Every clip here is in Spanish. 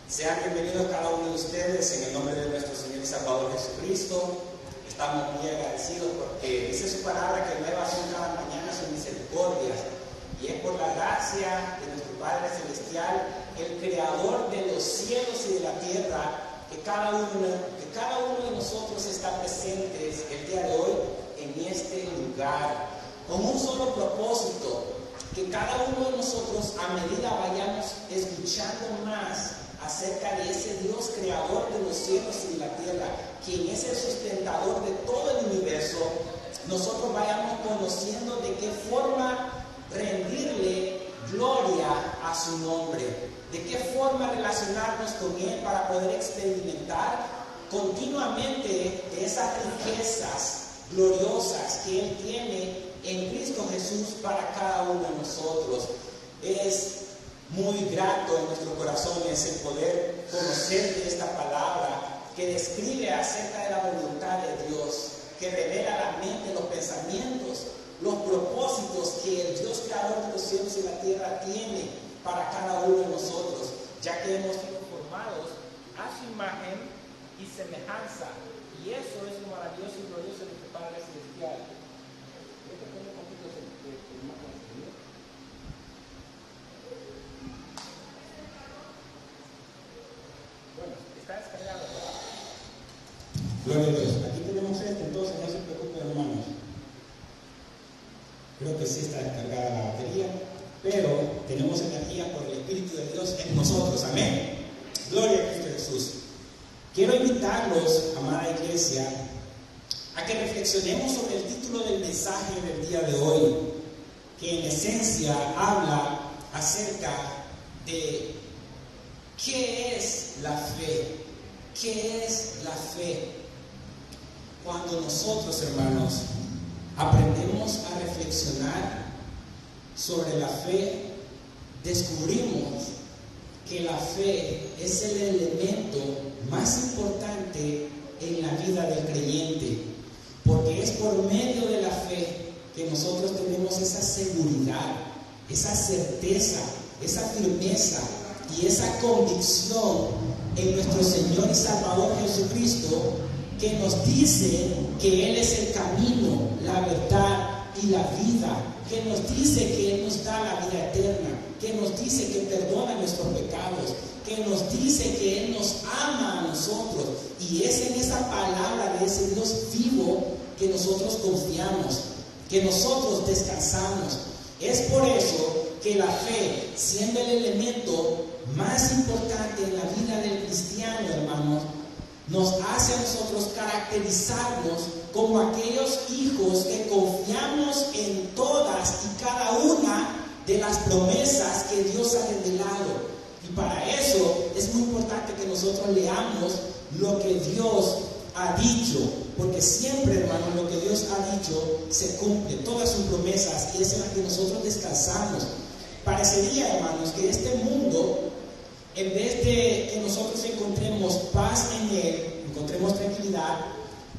Sean bienvenidos cada uno de ustedes en el nombre de nuestro Señor y Salvador Jesucristo. Estamos muy agradecidos porque dice su palabra que nuevas son cada mañana sus misericordias. Y es por la gracia de nuestro Padre Celestial, el Creador de los cielos y de la tierra, que cada uno de nosotros está presentes el día de hoy en este lugar, con un solo propósito, que cada uno de nosotros, a medida vayamos escuchando más acerca de ese Dios creador de los cielos y de la tierra, quien es el sustentador de todo el universo, nosotros vayamos conociendo de qué forma rendirle gloria a su nombre, de qué forma relacionarnos con Él para poder experimentar continuamente de esas riquezas gloriosas que Él tiene en Cristo Jesús para cada uno de nosotros. Es muy grato en nuestro corazón el poder conocer de esta palabra que describe acerca de la voluntad de Dios, que revela la mente, los pensamientos, los propósitos que el Dios creador de los cielos y la tierra tiene para cada uno de nosotros, ya que hemos sido formados a su imagen y semejanza, y eso es lo maravilloso y glorioso de nuestro Padre Celestial. Bueno, está descargado, ¿verdad? Gloria a Dios. Aquí tenemos entonces no se preocupen, hermanos. Creo que sí está descargada la batería, pero tenemos energía por el Espíritu de Dios en nosotros. Amén. Gloria a Cristo Jesús. Quiero invitarlos, amada iglesia, a que reflexionemos sobre el título del mensaje del día de hoy, que en esencia habla acerca de qué es la fe. ¿Qué es la fe? Cuando nosotros, hermanos, aprendemos a reflexionar sobre la fe, descubrimos que la fe es el elemento más importante en la vida del creyente, porque es por medio de la fe que nosotros tenemos esa seguridad, esa certeza, esa firmeza y esa convicción en nuestro Señor y Salvador Jesucristo, que nos dice que Él es el camino, la verdad y la vida, que nos dice que Él nos da la vida eterna, que nos dice que perdona nuestros pecados, que nos dice que Él nos ama a nosotros, y es en esa palabra de ese Dios vivo que nosotros confiamos, que nosotros descansamos. Es por eso que la fe, siendo el elemento más importante en la vida del cristiano, hermanos, nos hace a nosotros caracterizarnos como aquellos hijos que confiamos en todas y cada una de las promesas que Dios ha revelado. Y para eso es muy importante que nosotros leamos lo que Dios ha dicho, porque siempre, hermanos, lo que Dios ha dicho se cumple, todas sus promesas, y es en las que nosotros descansamos. Parecería, hermanos, que este mundo, en vez de que nosotros encontremos paz en él, encontremos tranquilidad,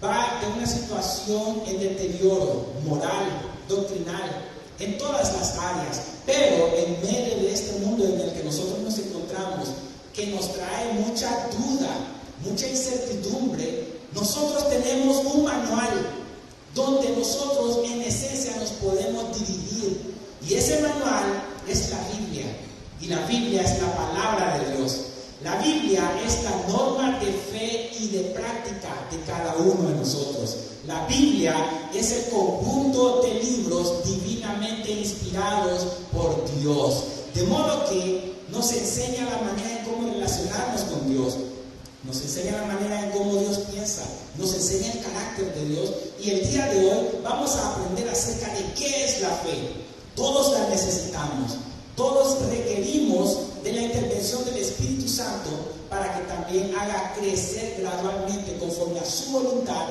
va de una situación en deterioro moral, doctrinal, en todas las áreas. Pero en medio de este mundo en el que nosotros nos encontramos, que nos trae mucha duda, mucha incertidumbre, nosotros tenemos un manual donde nosotros en esencia nos podemos dividir. Y ese manual es la Biblia. Y la Biblia es la palabra de Dios. La Biblia es la norma de fe y de práctica de cada uno de nosotros. La Biblia es el conjunto de libros divinamente inspirados por Dios. De modo que nos enseña la manera en cómo relacionarnos con Dios. Nos enseña la manera en cómo Dios piensa. Nos enseña el carácter de Dios. Y el día de hoy vamos a aprender acerca de qué es la fe. Todos la necesitamos. Todos requerimos de la intervención del Espíritu Santo para que también haga crecer gradualmente, conforme a su voluntad,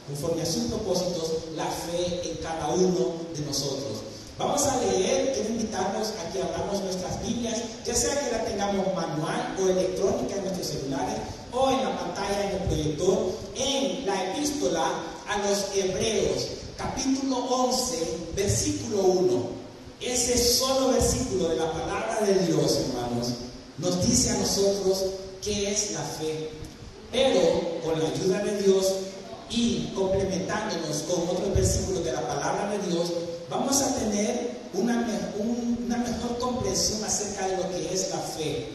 conforme a sus propósitos, la fe en cada uno de nosotros. Vamos a leer, quiero invitarnos a que abramos nuestras Biblias, ya sea que la tengamos manual o electrónica en nuestros celulares o en la pantalla, en el proyector, en la epístola a los Hebreos, capítulo 11, versículo 1. Ese solo versículo de la palabra de Dios, hermanos, nos dice a nosotros qué es la fe. Pero con la ayuda de Dios y complementándonos con otros versículos de la palabra de Dios, vamos a tener una mejor comprensión acerca de lo que es la fe.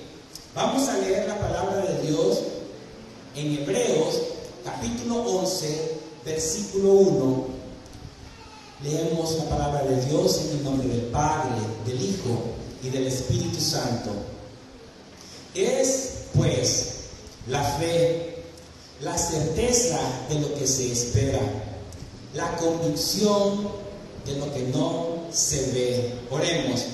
Vamos a leer la palabra de Dios en Hebreos capítulo 11, versículo 1. Leemos la palabra de Dios en el nombre del Padre, del Hijo y del Espíritu Santo. Es, pues, la fe, la certeza de lo que se espera, la convicción de lo que no se ve. Oremos.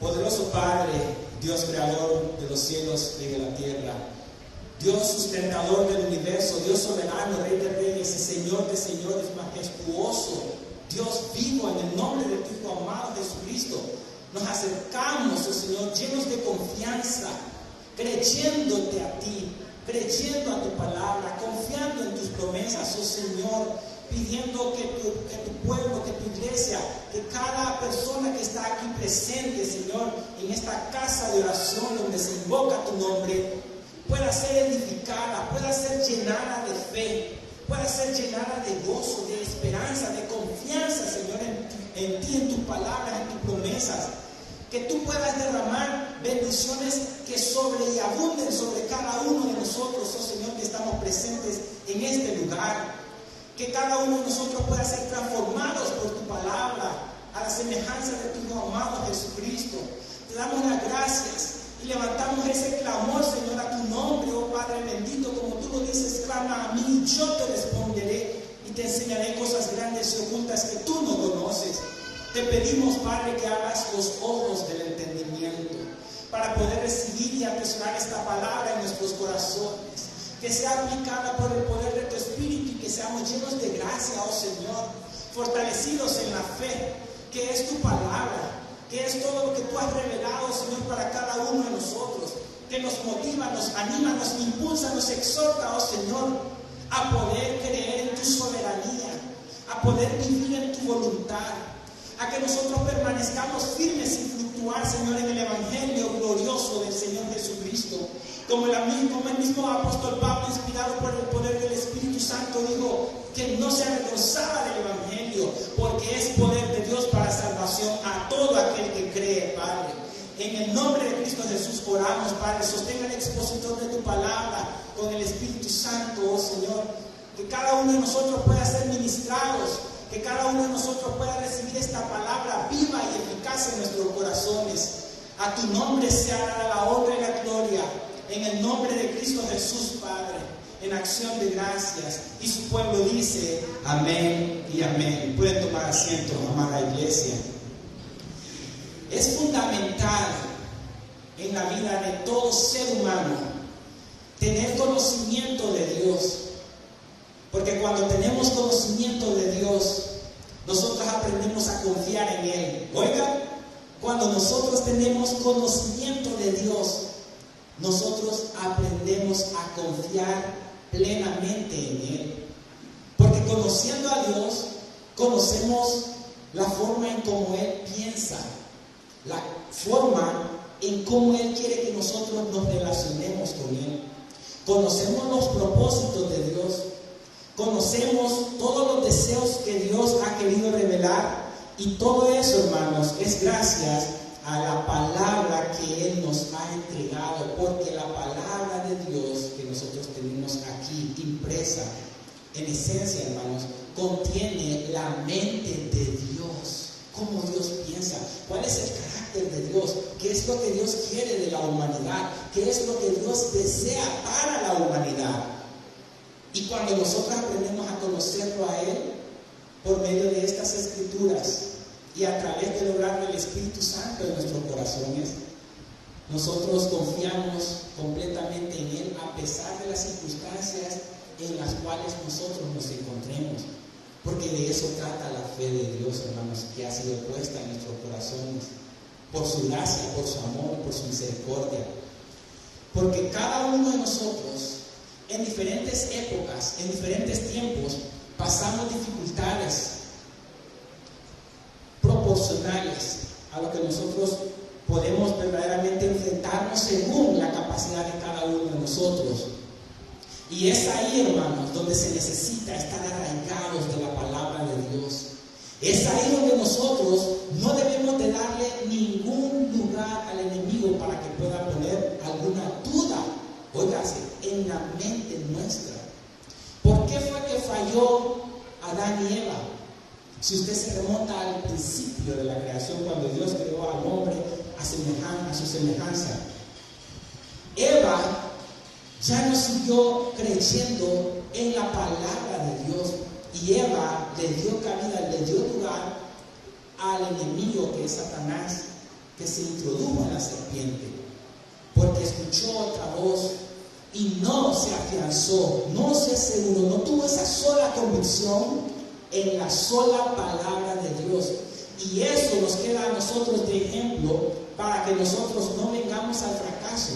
Poderoso Padre, Dios creador de los cielos y de la tierra, Dios sustentador del universo, Dios soberano, Rey de reyes y Señor de señores, majestuoso, Dios vivo, en el nombre de tu Hijo amado Jesucristo, nos acercamos, oh Señor, llenos de confianza, creyéndote a ti, creyendo a tu palabra, confiando en tus promesas, oh Señor, pidiendo que tu pueblo, que tu iglesia, que cada persona que está aquí presente, Señor, en esta casa de oración donde se invoca tu nombre, pueda ser edificada, pueda ser llenada de fe, pueda ser llenada de gozo, de esperanza, de confianza, Señor, en ti, en tu palabra, en tus promesas. Que tú puedas derramar bendiciones que sobre y abunden sobre cada uno de nosotros, oh Señor, que estamos presentes en este lugar. Que cada uno de nosotros pueda ser transformados por tu palabra, a la semejanza de tu Hijo amado Jesucristo. Te damos las gracias y levantamos ese clamor, Señor, a tu nombre, oh Padre bendito, como tú lo dices, clama a mí, yo te responderé y te enseñaré cosas grandes y ocultas que tú no conoces. Te pedimos, Padre, que abras los ojos del entendimiento para poder recibir y atesorar esta palabra en nuestros corazones, que sea aplicada por el poder de tu Espíritu y que seamos llenos de gracia, oh Señor, fortalecidos en la fe, que es tu palabra, que es todo lo que tú has revelado, Señor, para cada uno de nosotros, que nos motiva, nos anima, nos impulsa, nos exhorta, oh Señor, a poder creer en tu soberanía, a poder vivir en tu voluntad, a que nosotros permanezcamos firmes sin fluctuar, Señor, en el Evangelio glorioso del Señor Jesucristo. Como el mismo apóstol Pablo, inspirado por el poder del Espíritu Santo, dijo que no se avergonzaba del Evangelio, porque es poder de Dios para salvación a todo aquel que cree, Padre. En el nombre de Cristo Jesús oramos, Padre. Sostenga el expositor de tu palabra con el Espíritu Santo, oh Señor. Que cada uno de nosotros pueda ser ministrados, que cada uno de nosotros pueda recibir esta palabra viva y eficaz en nuestros corazones. A tu nombre sea dada la honra y la gloria, en el nombre de Cristo Jesús, Padre, en acción de gracias. Y su pueblo dice amén y amén. Pueden tomar asiento, amada iglesia. Es fundamental en la vida de todo ser humano tener conocimiento de Dios. Porque cuando tenemos conocimiento de Dios, nosotros aprendemos a confiar en Él. Oiga, cuando nosotros tenemos conocimiento de Dios, nosotros aprendemos a confiar plenamente en Él. Porque conociendo a Dios, conocemos la forma en cómo Él piensa, la forma en cómo Él quiere que nosotros nos relacionemos con Él. Conocemos los propósitos de Dios. Conocemos todos los deseos que Dios ha querido revelar, y todo eso, hermanos, es gracias a la palabra que Él nos ha entregado, porque la palabra de Dios que nosotros tenemos aquí impresa, en esencia, hermanos, contiene la mente de Dios, cómo Dios piensa, cuál es el carácter de Dios, qué es lo que Dios quiere de la humanidad, qué es lo que Dios desea para la humanidad. Y cuando nosotros aprendemos a conocerlo a Él por medio de estas escrituras y a través del obrar del Espíritu Santo en nuestros corazones, nosotros confiamos completamente en Él a pesar de las circunstancias en las cuales nosotros nos encontremos. Porque de eso trata la fe de Dios, hermanos, que ha sido puesta en nuestros corazones por su gracia, por su amor, por su misericordia. Porque cada uno de nosotros, en diferentes épocas, en diferentes tiempos, pasamos dificultades proporcionales a lo que nosotros podemos verdaderamente enfrentarnos en nosotros. Y es ahí, hermanos, donde se necesita estar arraigados de la palabra de Dios. Es ahí donde nosotros no debemos de darle ningún lugar al enemigo para que pueda poner alguna duda, óigase, en la mente nuestra. ¿Por qué fue que falló Adán y Eva? Si usted se remonta al principio de la creación, cuando Dios creó al hombre a su semejanza, Eva ya no siguió creyendo en la palabra de Dios, y Eva le dio cabida, le dio lugar al enemigo, que es Satanás, que se introdujo en la serpiente, porque escuchó otra voz y no se afianzó, no se aseguró, no tuvo esa sola convicción en la sola palabra de Dios. Y eso nos queda a nosotros de ejemplo para que nosotros no vengamos al fracaso,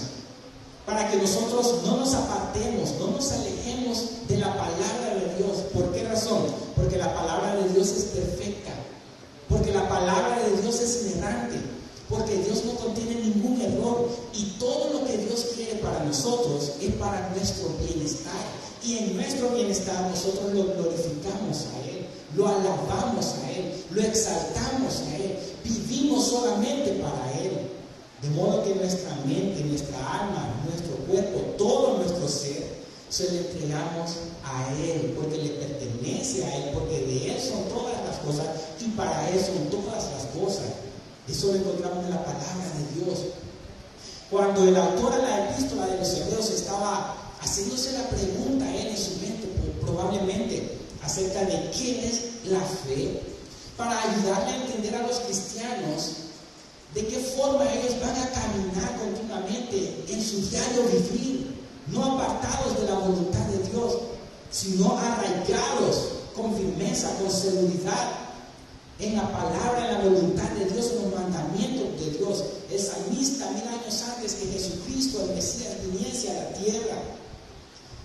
para que nosotros no nos apartemos, no nos alejemos de la palabra de Dios. ¿Por qué razón? Porque la palabra de Dios es perfecta, porque la palabra de Dios es inerrante, porque Dios no contiene ningún error, y todo lo que Dios quiere para nosotros es para nuestro bienestar. Y en nuestro bienestar nosotros lo glorificamos a Él, lo alabamos a Él, lo exaltamos a Él, vivimos solamente para Él. De modo que nuestra mente, nuestra alma, nuestro cuerpo, todo nuestro ser, se lo entregamos a Él, porque le pertenece a Él, porque de Él son todas las cosas y para Él son todas las cosas. Eso lo encontramos en la palabra de Dios. Cuando el autor de la epístola de los Hebreos estaba haciéndose la pregunta a él en su mente, probablemente, acerca de qué es la fe, para ayudarle a entender a los cristianos de qué forma ellos van a caminar continuamente en su diario vivir, no apartados de la voluntad de Dios, sino arraigados con firmeza, con seguridad en la palabra, en la voluntad de Dios, en los mandamientos de Dios. El salmista, 1000 años antes que Jesucristo, el Mesías, viniese a la tierra,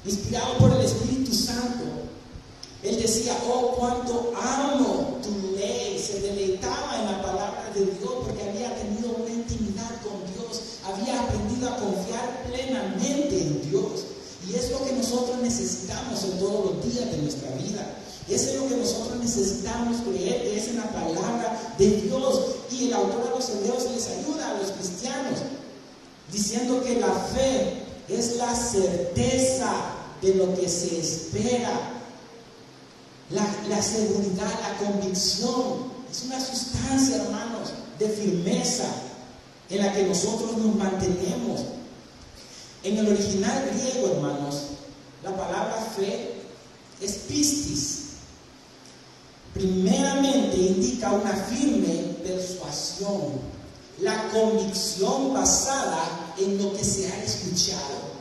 inspirado por el Espíritu Santo, él decía: oh, cuánto amo tu ley. Se deleitaba en la palabra de Dios porque había tenido una intimidad con Dios, había aprendido a confiar plenamente en Dios. Y es lo que nosotros necesitamos en todos los días de nuestra vida. Eso es lo que nosotros necesitamos creer, que es en la palabra de Dios. Y el autor de los Hebreos les ayuda a los cristianos diciendo que la fe es la certeza de lo que se espera. La seguridad, la convicción, es una sustancia, hermanos, de firmeza en la que nosotros nos mantenemos. En el original griego, hermanos, la palabra fe es pistis. Primeramente indica una firme persuasión, la convicción basada en lo que se ha escuchado.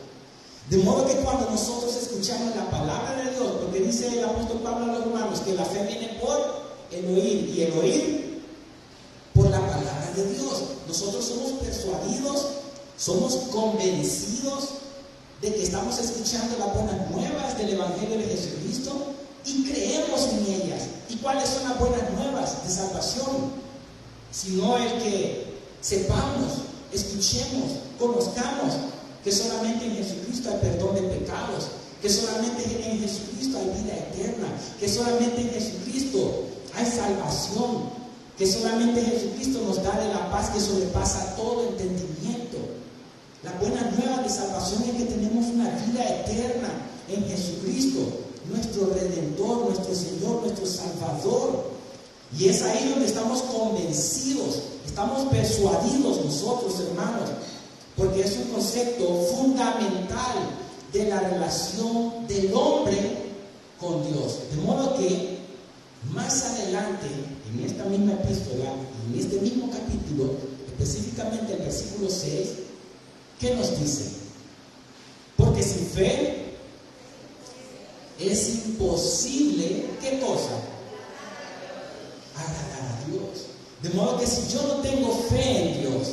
De modo que cuando nosotros escuchamos la palabra de Dios, porque dice el apóstol Pablo a los romanos que la fe viene por el oír, y el oír por la palabra de Dios. Nosotros somos persuadidos, somos convencidos de que estamos escuchando las buenas nuevas del Evangelio de Jesucristo y creemos en ellas. ¿Y cuáles son las buenas nuevas de salvación? Sino el que sepamos, escuchemos, conozcamos que solamente en Jesucristo hay perdón de pecados, que solamente en Jesucristo hay vida eterna, que solamente en Jesucristo hay salvación, que solamente Jesucristo nos da de la paz que sobrepasa todo entendimiento. La buena nueva de salvación es que tenemos una vida eterna en Jesucristo, nuestro Redentor, nuestro Señor, nuestro Salvador. Y es ahí donde estamos convencidos, estamos persuadidos nosotros, hermanos, porque es un concepto fundamental de la relación del hombre con Dios. De modo que más adelante, en esta misma epístola, en este mismo capítulo, específicamente el versículo 6, ¿qué nos dice? Porque sin fe es imposible, ¿qué cosa? Agradar a Dios. De modo que si yo no tengo fe en Dios,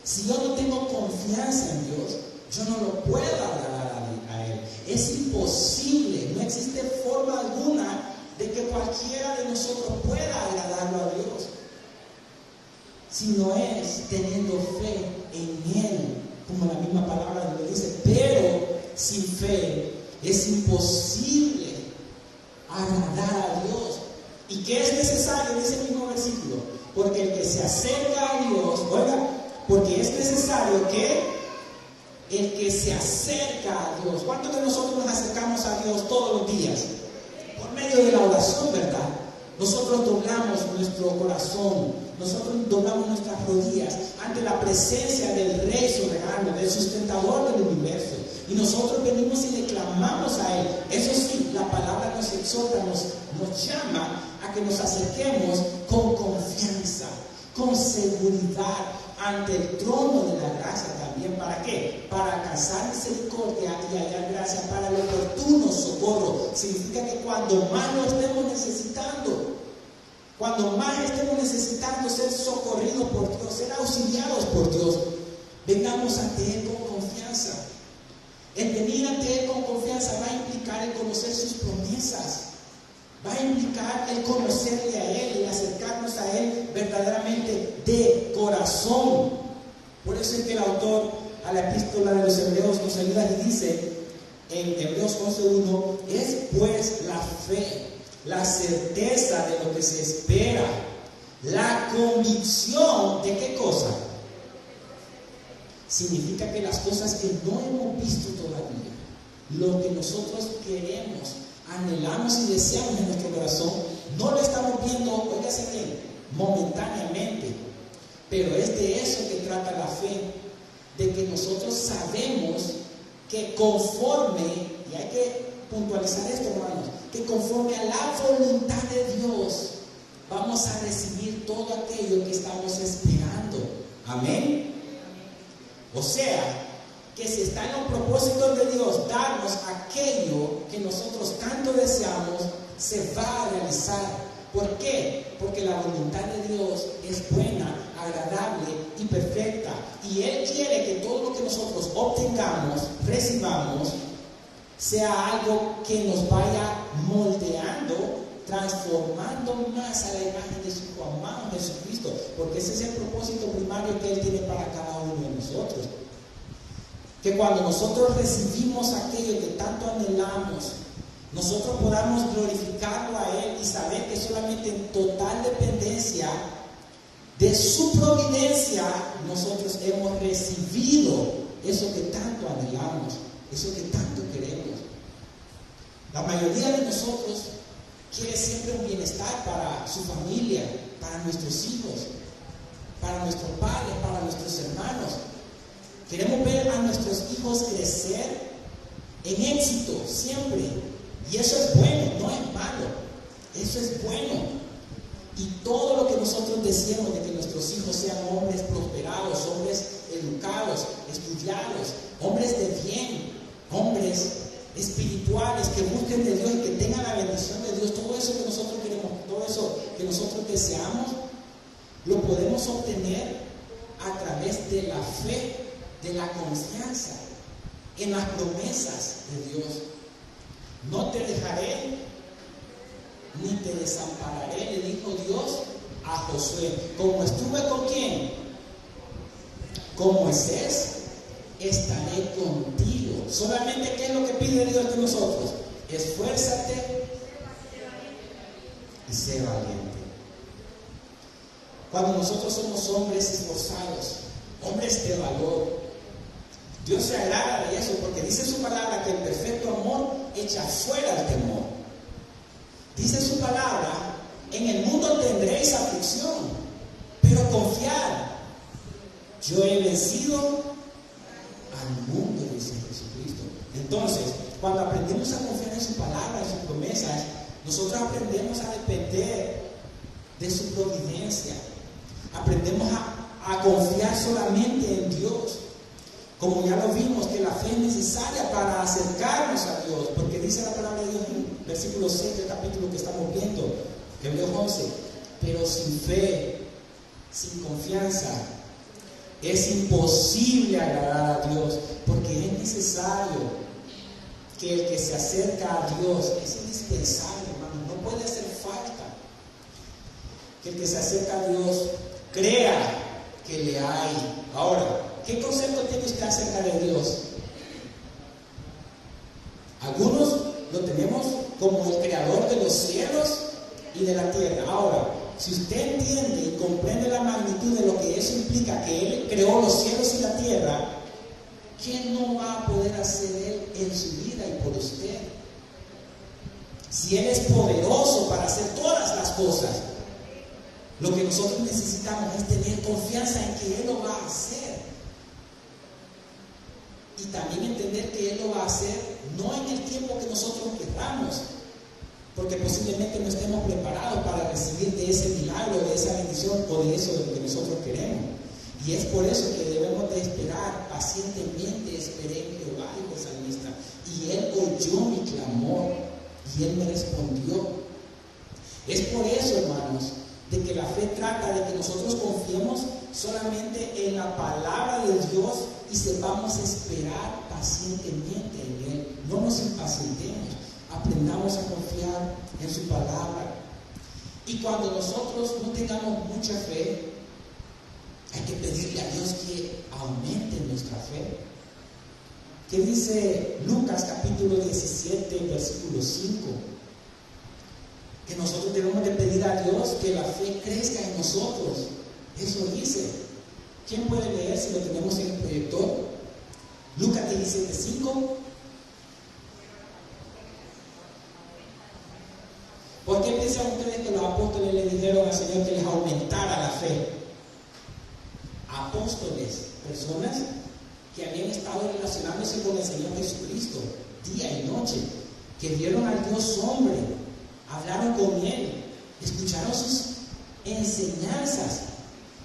si yo no tengo confianza en Dios, yo no lo puedo agradar a Él. Es imposible, no existe forma alguna de que cualquiera de nosotros pueda agradarlo a Dios, si no es teniendo fe en Él, como la misma palabra lo dice. Pero sin fe es imposible agradar a Dios. ¿Y qué es necesario? Dice el mismo versículo. Porque el que se acerca a Dios, oiga, porque es necesario que el que se acerca a Dios. ¿Cuántos de nosotros nos acercamos a Dios todos los días? Por medio de la oración, ¿verdad? Nosotros doblamos nuestro corazón, nosotros doblamos nuestras rodillas ante la presencia del Rey soberano, del sustentador del universo. Y nosotros venimos y le clamamos a Él. Eso sí, la palabra nos exhorta, nos llama a que nos acerquemos con confianza, con seguridad ante el trono de la gracia también. ¿Para qué? Para alcanzar misericordia y hallar gracia para el oportuno socorro. Significa que cuando más lo estemos necesitando, ser socorridos por Dios, ser auxiliados por Dios, vengamos ante Él con confianza. El venir ante Él con confianza va a implicar el conocer sus promesas, va a implicar el conocerle a Él y acercarnos a Él verdaderamente de corazón. Por eso es que el autor a la epístola de los Hebreos nos ayuda y dice en Hebreos 11:1: es pues la fe, la certeza de lo que se espera, la convicción de ¿qué cosa? Significa que las cosas que no hemos visto todavía, lo que nosotros queremos, anhelamos y deseamos en nuestro corazón, no lo estamos viendo, óigase bien, momentáneamente, pero es de eso que trata la fe, de que nosotros sabemos que conforme, y hay que puntualizar esto, hermanos, que conforme a la voluntad de Dios vamos a recibir todo aquello que estamos esperando. Amén. O sea, que si está en los propósitos de Dios darnos aquello que nosotros tanto deseamos, se va a realizar. ¿Por qué? Porque la voluntad de Dios es buena, agradable y perfecta. Y Él quiere que todo lo que nosotros obtengamos, recibamos, sea algo que nos vaya moldeando, transformando más a la imagen de su amado Jesucristo, porque ese es el propósito primario que Él tiene para cada uno de nosotros. Que cuando nosotros recibimos aquello que tanto anhelamos, nosotros podamos glorificarlo a Él y saber que solamente en total dependencia de su providencia nosotros hemos recibido eso que tanto anhelamos, eso que tanto queremos. La mayoría de nosotros quiere siempre un bienestar para su familia, para nuestros hijos, para nuestros padres, para nuestros hermanos. Queremos ver a nuestros hijos crecer en éxito siempre. Y eso es bueno, no es malo. Eso es bueno. Y todo lo que nosotros deseamos de que nuestros hijos sean hombres prosperados, hombres educados, estudiados, hombres de bien, hombres espirituales que busquen de Dios y que tengan la bendición de Dios, todo eso que nosotros queremos, todo eso que nosotros deseamos, lo podemos obtener a través de la fe, de la confianza en las promesas de Dios. No te dejaré ni te desampararé, le dijo Dios a Josué. Como estuve con quién, con Moisés, estaré contigo. Solamente, ¿qué es lo que pide Dios de nosotros? Esfuérzate y sé valiente. Cuando nosotros somos hombres esforzados, hombres de valor, Dios se agrada de eso, porque dice su palabra que el perfecto amor echa fuera el temor. Dice su palabra: en el mundo tendréis aflicción, pero confiad, yo he vencido al mundo, dice Jesucristo. Entonces, cuando aprendemos a confiar en su palabra, en sus promesas, nosotros aprendemos a depender de su providencia. Aprendemos a confiar solamente en Dios. Como ya lo vimos, que la fe es necesaria para acercarnos a Dios, porque dice la palabra de Dios en versículo 6 del capítulo que estamos viendo, Hebreos 11: pero sin fe, sin confianza, es imposible agradar a Dios, porque es necesario que el que se acerca a Dios, es indispensable, hermano, no puede hacer falta que el que se acerca a Dios crea que le hay. Ahora, ¿qué concepto tiene usted acerca de Dios? y de la tierra. Ahora, si usted entiende y comprende la magnitud de lo que eso implica, que Él creó los cielos y la tierra, ¿qué no va a poder hacer Él en su vida y por usted? Si Él es poderoso para hacer todas las cosas, lo que nosotros necesitamos es tener confianza en que Él lo va a hacer. Y también entender que Él lo va a hacer no en el tiempo que nosotros queramos, porque posiblemente no estemos preparados para recibir de ese milagro, de esa bendición o de eso de lo que nosotros queremos. Y es por eso que debemos de esperar pacientemente. Esperé en Jehová, dijo el salmista, y Él oyó mi clamor y Él me respondió. Es por eso, hermanos, de que la fe trata de que nosotros confiemos solamente en la palabra de Dios y sepamos esperar pacientemente en Él. No nos impacientemos, aprendamos a confiar en su palabra. Y cuando nosotros no tengamos mucha fe, hay que pedirle a Dios que aumente nuestra fe. ¿Qué dice Lucas capítulo 17, versículo 5? Que nosotros debemos de pedir a Dios que la fe crezca en nosotros. Eso dice. ¿Quién puede leer si lo tenemos en el proyector? Lucas 17, 5. ¿Por qué piensan ustedes que los apóstoles le dijeron al Señor que les aumentara la fe? Apóstoles, personas que habían estado relacionándose con el Señor Jesucristo día y noche, que vieron al Dios hombre, hablaron con Él, escucharon sus enseñanzas.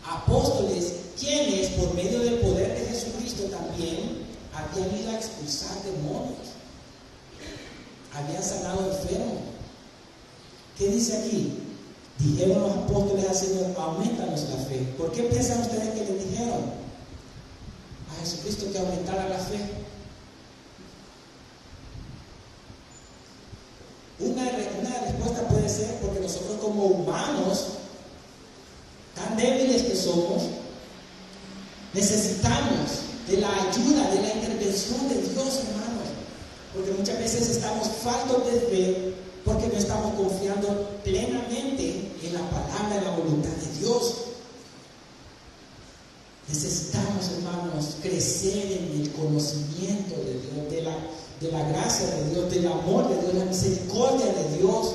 Apóstoles, quienes por medio del poder de Jesucristo también habían ido a expulsar demonios, habían sanado enfermos. ¿Qué dice aquí? Dijeron los apóstoles al Señor, aumentanos la fe. ¿Por qué piensan ustedes que le dijeron a Jesucristo que aumentara la fe? Una respuesta puede ser porque nosotros como humanos, tan débiles que somos, necesitamos de la ayuda, de la intervención de Dios, hermanos. Porque muchas veces estamos faltos de fe porque no estamos confiando plenamente en la palabra, en la voluntad de Dios. Necesitamos, hermanos, crecer en el conocimiento de Dios, de la gracia de Dios, del amor de Dios, la misericordia de Dios.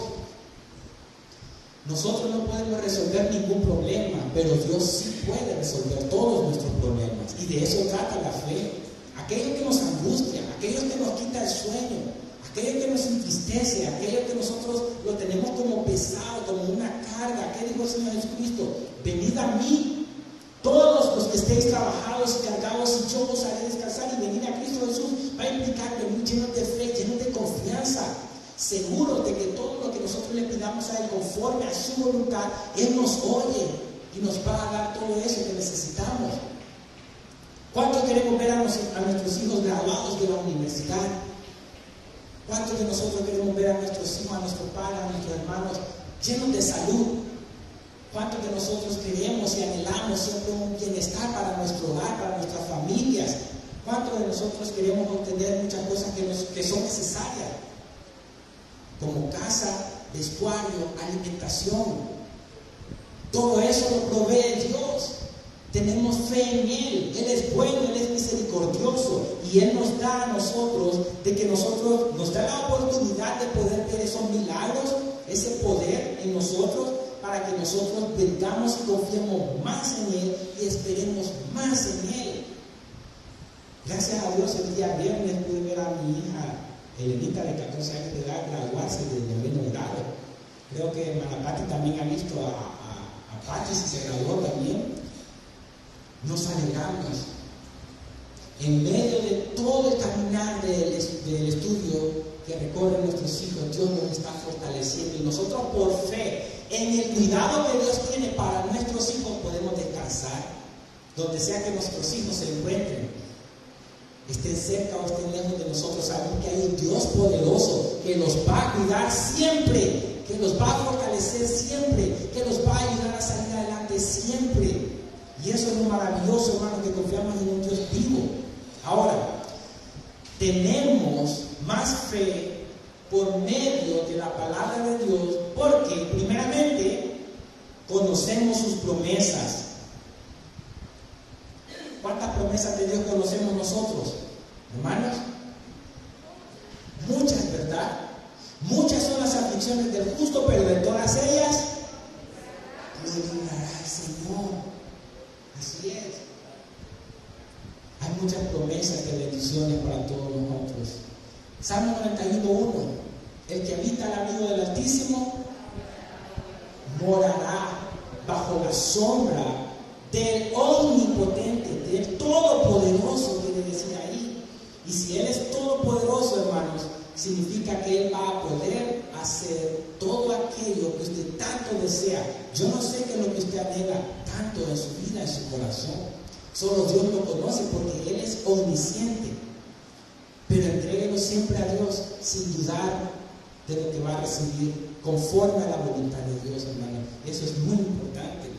Nosotros no podemos resolver ningún problema, pero Dios sí puede resolver todos nuestros problemas. Y de eso trata la fe. Aquello que nos angustia, aquello que nos quita el sueño, aquello que nos entristece, aquello que nosotros lo tenemos como pesado, como una carga. ¿Qué dijo el Señor Jesucristo? Venid a mí, todos los que estéis trabajados y cargados, y yo os haré descansar. Y venir a Cristo Jesús va a implicar venir llenos de fe, llenos de confianza, seguros de que todo lo que nosotros le pidamos a Él conforme a su voluntad, Él nos oye y nos va a dar todo eso que necesitamos. ¿Cuántos queremos ver a nuestros hijos graduados de la universidad? ¿Cuántos de nosotros queremos ver a nuestros hijos, a nuestros padres, a nuestros hermanos llenos de salud? ¿Cuántos de nosotros queremos y anhelamos siempre un bienestar para nuestro hogar, para nuestras familias? ¿Cuántos de nosotros queremos obtener muchas cosas que son necesarias? Como casa, vestuario, alimentación. Todo eso lo provee Dios. Tenemos fe en Él. Él es bueno, Él es misericordioso. Y Él nos da a nosotros, nos da la oportunidad de poder ver esos milagros, ese poder en nosotros, para que nosotros vengamos y confiemos más en Él y esperemos más en Él. Gracias a Dios, el día viernes pude ver a mi hija Elenita, de 14 años de edad, graduarse del 9º grado. Creo que Manapati también ha visto a Pati, si se graduó también. Nos alegramos. En medio de todo el caminar del estudio que recorren nuestros hijos, Dios nos está fortaleciendo. Y nosotros, por fe, en el cuidado que Dios tiene para nuestros hijos, podemos descansar. Donde sea que nuestros hijos se encuentren, estén cerca o estén lejos de nosotros, sabemos que hay un Dios poderoso que los va a cuidar siempre, que los va a fortalecer siempre, que los va a ayudar a salir adelante siempre. Y eso es lo maravilloso, hermano, que confiamos en un Dios vivo. Ahora, tenemos más fe por medio de la palabra de Dios, porque primeramente conocemos sus promesas. ¿Cuántas promesas de Dios conocemos nosotros, hermanos? Muchas, ¿verdad? Muchas son las aflicciones del justo, pero de todas ellas lo librará el Señor. Así es. Hay muchas promesas de bendiciones para todos nosotros. Salmo 91:1. El que habita al abrigo del Altísimo morará bajo la sombra del Omnipotente, del Todopoderoso, quiere decir ahí. Y si Él es todopoderoso, hermanos, significa que Él va a poder hacer todo aquello que usted tanto desea. Yo no sé qué es lo que usted anhela tanto en su vida, en su corazón. Solo Dios lo conoce porque Él es omnisciente. Pero entréguelo siempre a Dios sin dudar de lo que va a recibir conforme a la voluntad de Dios, hermano. Eso es muy importante.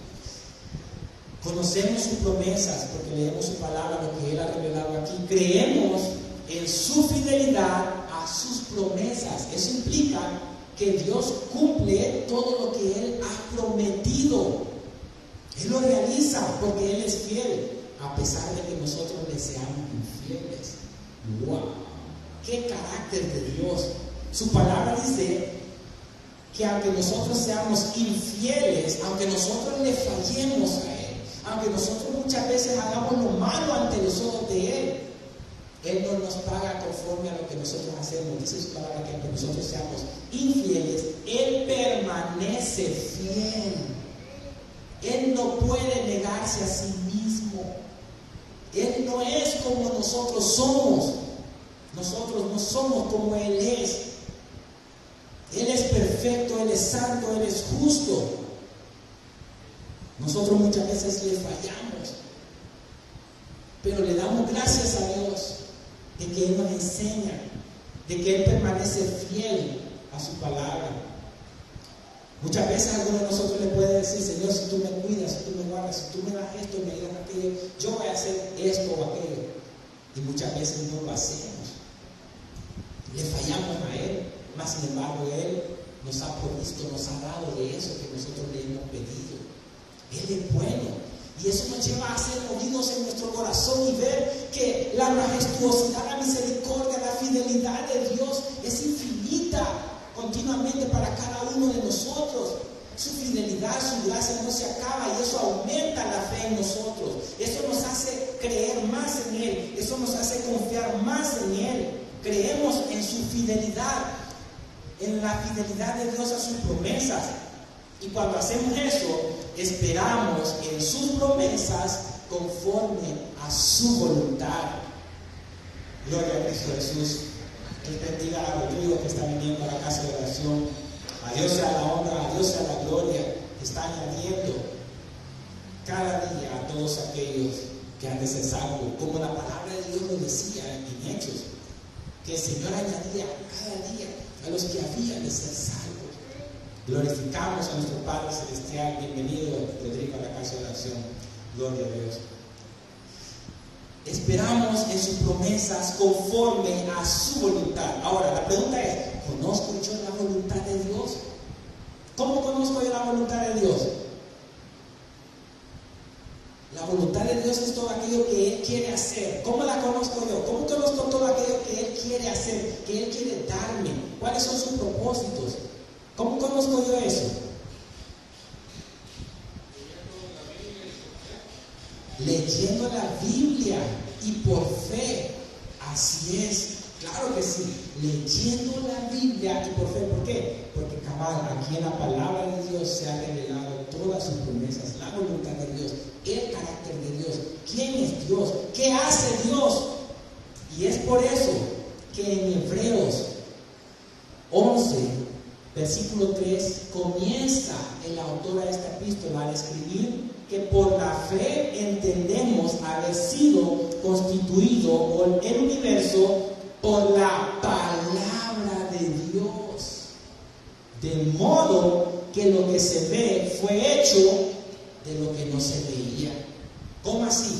Conocemos sus promesas porque leemos su palabra, lo que Él ha revelado aquí. Creemos en su fidelidad a sus promesas. Eso implica que Dios cumple todo lo que Él ha prometido. Él lo realiza porque Él es fiel, a pesar de que nosotros le seamos infieles. ¡Wow! ¡Qué carácter de Dios! Su palabra dice que aunque nosotros seamos infieles, aunque nosotros le fallemos a Él, aunque nosotros muchas veces hagamos lo malo ante los ojos de Él no nos paga conforme a lo que nosotros hacemos. Dice su palabra que aunque nosotros seamos infieles, Él permanece fiel. Él no puede negarse a sí mismo. Él no es como nosotros somos. Nosotros no somos como Él es. Él es perfecto, Él es santo, Él es justo. Nosotros muchas veces le fallamos, pero le damos gracias a Dios de que Él nos enseña, de que Él permanece fiel a su palabra. Muchas veces alguno de nosotros le puede decir: Señor, si tú me cuidas, si tú me guardas, si tú me das esto, me das aquello, yo voy a hacer esto o aquello. Y muchas veces no lo hacemos. Le fallamos a Él, mas sin embargo Él nos ha provisto, nos ha dado de eso que nosotros le hemos pedido. Él es bueno. Y eso nos lleva a ser movidos en nuestro corazón y ver que la majestuosidad, la misericordia, la fidelidad de Dios es infinita continuamente para cada uno de nosotros. Su fidelidad, su gracia no se acaba y eso aumenta la fe en nosotros. Eso nos hace creer más en Él. Eso nos hace confiar más en Él. Creemos en su fidelidad, en la fidelidad de Dios a sus promesas. Y cuando hacemos eso, esperamos en sus promesas conforme a su voluntad. Gloria a Cristo Jesús. Él bendiga a Rodrigo que está viniendo a la casa de oración. A Dios sea la honra, a Dios sea la gloria. Está añadiendo cada día a todos aquellos que han de ser salvos, como la palabra de Dios lo decía en Hechos, que el Señor añadía cada día a los que habían de ser salvos. Glorificamos a nuestro Padre Celestial. Bienvenido, Rodrigo, a la casa de oración. Gloria a Dios. Esperamos en sus promesas conforme a su voluntad. Ahora, la pregunta es: ¿conozco yo la voluntad de Dios? ¿Cómo conozco yo la voluntad de Dios? La voluntad de Dios es todo aquello que Él quiere hacer. ¿Cómo la conozco yo? ¿Cómo conozco todo aquello que Él quiere hacer, que Él quiere darme? ¿Cuáles son sus propósitos? ¿Cómo conozco yo eso? Leyendo la Biblia y por fe. Así es, claro que sí. Leyendo la Biblia y por fe. ¿Por qué? Porque cabal, aquí en la palabra de Dios se ha revelado todas sus promesas, la voluntad de Dios, el carácter de Dios, quién es Dios, qué hace Dios. Y es por eso que en Hebreos 11, versículo 3, comienza el autor de esta epístola a escribir que por la fe entendemos haber sido constituido el universo por la palabra de Dios, de modo que lo que se ve fue hecho de lo que no se veía. ¿Cómo así?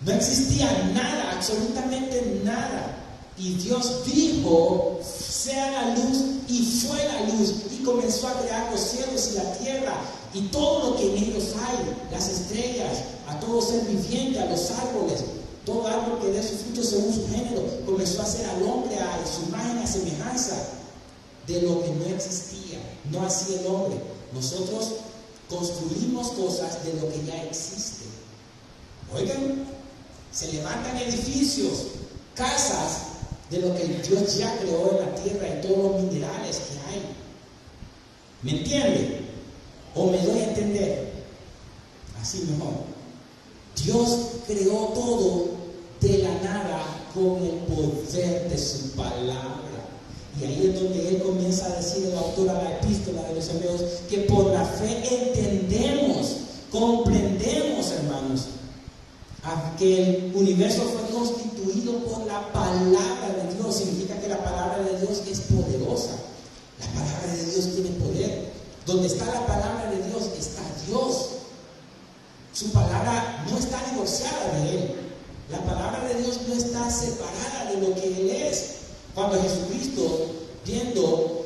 No existía nada, absolutamente nada, Y Dios dijo, sea la luz, y fue la luz, y comenzó a crear los cielos y la tierra, y todo lo que en ellos hay, las estrellas, a todo ser viviente, a los árboles, todo árbol que dé su fruto según su género. Comenzó a hacer al hombre a su imagen, a semejanza de lo que no existía. No así el hombre. Nosotros construimos cosas de lo que ya existe. Oigan, se levantan edificios, casas, de lo que Dios ya creó en la tierra y todos los minerales que hay. ¿Me entiende? ¿O me doy a entender? Así mejor. Dios creó todo de la nada con el poder de su palabra. Y ahí es donde Él comienza a decir, el autor a la epístola de los Hebreos, que por la fe entendemos, comprendemos, hermanos, que el universo fue constituido por la palabra de Dios. Significa que la palabra de Dios es poderosa. La palabra de Dios tiene poder. Donde está la palabra de Dios está Dios. Su palabra no está divorciada de Él. La palabra de Dios no está separada de lo que Él es. Cuando Jesucristo, viendo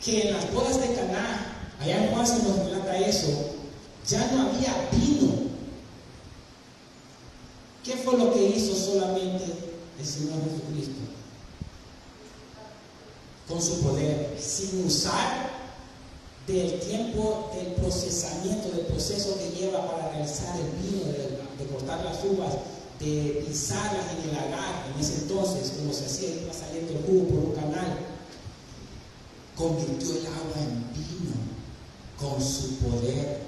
que en las bodas de Caná, allá en Juan se nos relata eso, ya no había vino. ¿Qué fue lo que hizo solamente el Señor Jesucristo? Con su poder, sin usar del tiempo del procesamiento, del proceso que lleva para realizar el vino, de cortar las uvas, de pisarlas en el lagar. En ese entonces, como se hacía, iba saliendo el jugo por un canal. Convirtió el agua en vino con su poder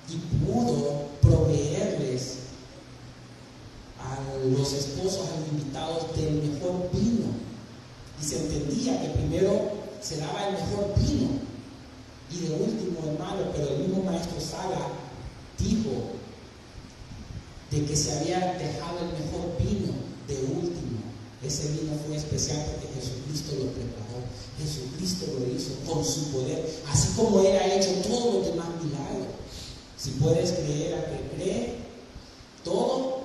y pudo proveerles a los esposos, a los invitados, del mejor vino. Y se entendía que primero se daba el mejor vino y de último el malo, pero el mismo maestro Sala dijo de que se había dejado el mejor vino de último. Ese vino fue especial porque Jesucristo lo preparó, Jesucristo lo hizo con su poder, así como Él ha hecho todos los demás milagros. Si puedes creer al que cree, todo.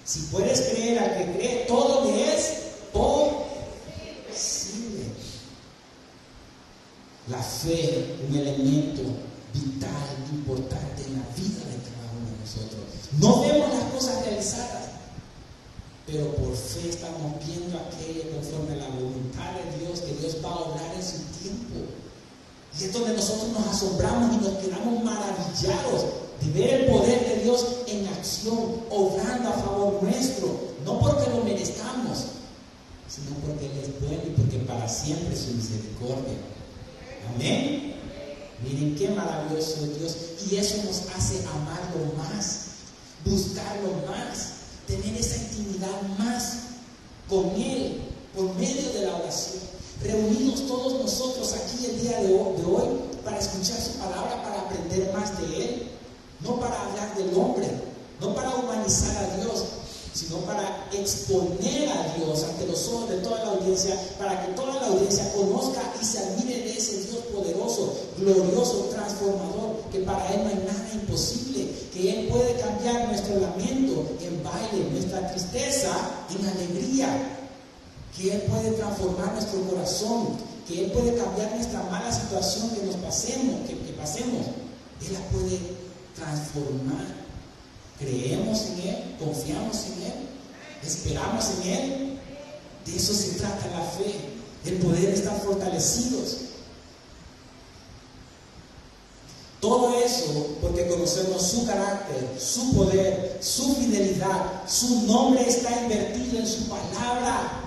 Si puedes creer al que cree, todo le es posible. La fe, un elemento vital, importante en la vida de cada uno de nosotros. No vemos las cosas realizadas, pero por fe estamos viendo aquello conforme a la voluntad de Dios, que Dios va a obrar en su tiempo. Y es donde nosotros nos asombramos y nos quedamos maravillados de ver el poder de Dios en acción, obrando a favor nuestro, no porque lo merezcamos, sino porque Él es bueno y porque para siempre es su misericordia. Amén. Miren qué maravilloso es Dios, y eso nos hace amarlo más, buscarlo más, tener esa intimidad más con Él por medio de la oración. Reunidos todos nosotros aquí el día de hoy para escuchar su palabra, para aprender más de Él, no para hablar del hombre, no para humanizar a Dios, sino para exponer a Dios ante los ojos de toda la audiencia, para que toda la audiencia conozca y se admire de ese Dios poderoso, glorioso, transformador, que para Él no hay nada imposible, que Él puede cambiar nuestro lamento en baile, nuestra tristeza en alegría, que Él puede transformar nuestro corazón, que Él puede cambiar nuestra mala situación que pasemos, Él la puede transformar. Creemos en Él, confiamos en Él, esperamos en Él. De eso se trata la fe, el poder estar fortalecidos. Todo eso porque conocemos su carácter, su poder, su fidelidad, su nombre está invertido en su palabra.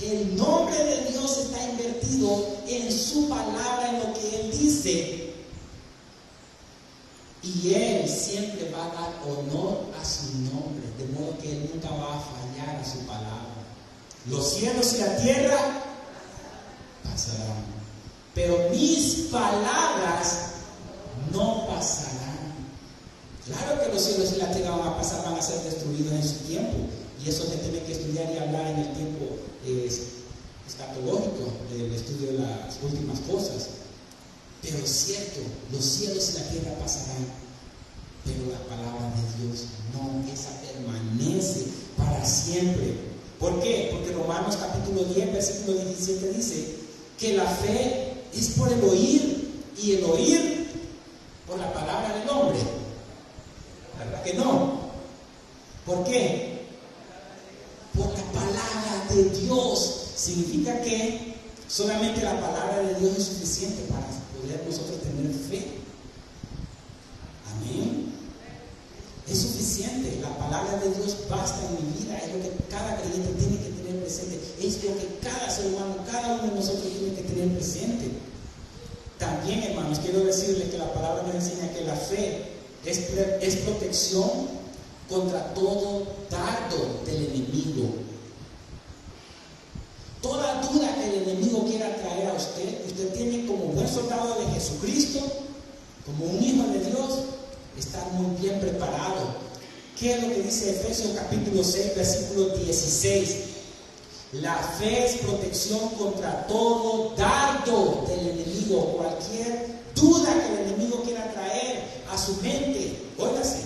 El nombre de Dios está invertido en su palabra, en lo que Él dice. Y Él siempre va a dar honor a su nombre, de modo que Él nunca va a fallar a su palabra. Los cielos y la tierra pasarán, pero mis palabras no pasarán. Claro que los cielos y la tierra van a pasar, van a ser destruidos en su tiempo. Y eso se tiene que estudiar y hablar en el tiempo escatológico, del estudio de las últimas cosas. Pero es cierto, los cielos y la tierra pasarán, pero la palabra de Dios no, esa permanece para siempre. ¿Por qué? Porque Romanos capítulo 10, versículo 17 dice que la fe es por el oír y el oír por la palabra del hombre. ¿Verdad que no? ¿Por qué? Por la palabra de Dios. Significa que solamente la palabra de Dios es suficiente para poder nosotros tener fe. Amén. Es suficiente. La palabra de Dios basta en mi vida. Es lo que cada creyente tiene que tener presente. Es lo que cada ser humano, cada uno de nosotros tiene que tener presente. También, hermanos, quiero decirles que la palabra nos enseña que la fe es protección contra todo dardo del enemigo. Toda duda que el enemigo quiera traer a usted, usted tiene como buen soldado de Jesucristo, como un hijo de Dios, estar muy bien preparado. ¿Qué es lo que dice Efesios capítulo 6, versículo 16? La fe es protección contra todo dardo del enemigo, cualquier duda que el enemigo quiera traer a su mente. Óigase,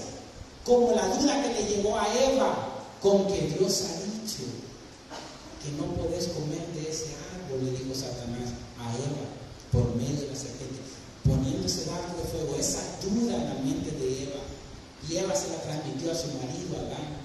como la duda que le llegó a Eva, con que Dios ha dicho que no podés comer de ese árbol, le dijo Satanás a Eva por medio de la serpiente, poniendo ese dardo de fuego, esa duda en la mente de Eva, y Eva se la transmitió a su marido Adán.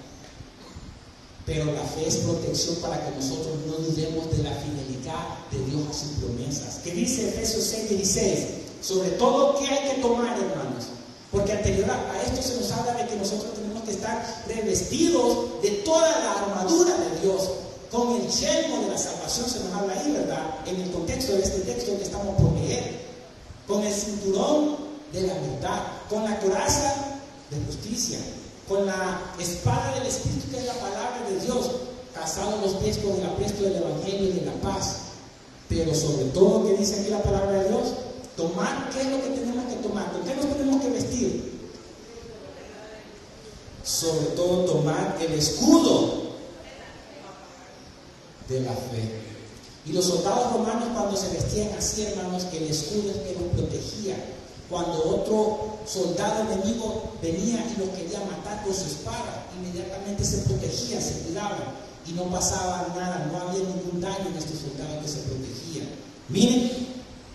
Pero la fe es protección para que nosotros no dudemos de la fidelidad de Dios a sus promesas. ¿Qué dice Efesios 6:16? Sobre todo, ¿qué hay que tomar, hermanos? Porque anterior a esto se nos habla de que nosotros tenemos que estar revestidos de toda la armadura de Dios. Con el yelmo de la salvación se nos habla ahí, ¿verdad? En el contexto de este texto que estamos por leer. Con el cinturón de la verdad. Con la coraza de justicia. Con la espada del Espíritu, que es la palabra de Dios, calzados los pies con el apresto del Evangelio y de la paz. Pero sobre todo, ¿qué dice aquí la palabra de Dios? Tomar, ¿qué es lo que tenemos que tomar? ¿Con qué nos tenemos que vestir? Sobre todo, tomar el escudo de la fe. Y los soldados romanos, cuando se vestían así, hermanos, que el escudo es que los protegía. Cuando otro soldado enemigo venía y los quería matar con su espada, inmediatamente se protegían, se cuidaban y no pasaba nada, no había ningún daño en estos soldados que se protegían. Miren,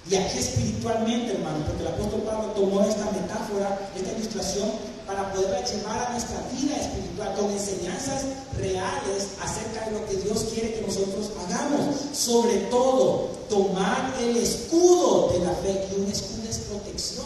y aquí espiritualmente, hermano, porque el apóstol Pablo tomó esta metáfora, esta ilustración, para poderla llevar a nuestra vida espiritual con enseñanzas reales acerca de lo que Dios quiere que nosotros hagamos. Sobre todo, tomar el escudo de la fe, y un escudo es protección,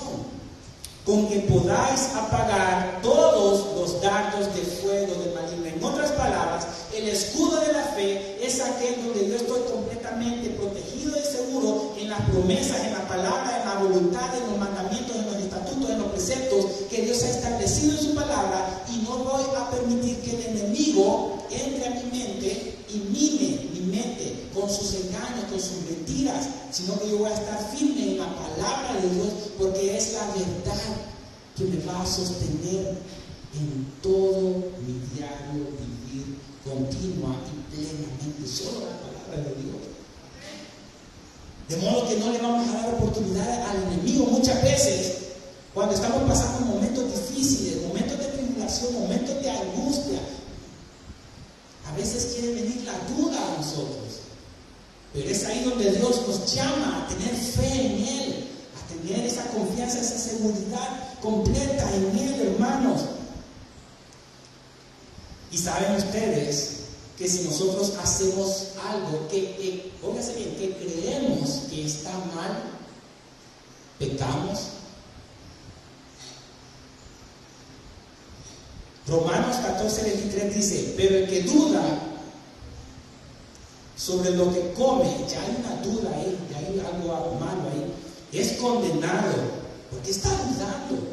con que podáis apagar todos los dardos de fuego del maligno. En otras palabras, el escudo de la fe es aquel donde yo estoy completamente protegido y seguro en las promesas, en la palabra, en la voluntad, en los mandamientos, en los estatutos, en los preceptos que Dios ha establecido en su palabra, y no voy a permitir que el enemigo entre a mi mente y mine mi mente con sus engaños, con sus mentiras, sino que yo voy a estar firme en la palabra de Dios, porque es la verdad que me va a sostener en todo mi diario vivir continua y plenamente. Solo la palabra de Dios. De modo que no le vamos a dar oportunidad al enemigo. Muchas veces, cuando estamos pasando momentos difíciles, momentos de tribulación, momentos de angustia, a veces quiere venir la duda a nosotros. Pero es ahí donde Dios nos llama a tener fe en Él, a tener esa confianza, esa seguridad completa en Él, hermanos. Y saben ustedes que si nosotros hacemos algo póngase bien, que creemos que está mal, pecamos. Romanos 14:23 dice: pero el que duda sobre lo que come, ya hay una duda ahí, ya hay algo malo ahí, es condenado, porque está dudando,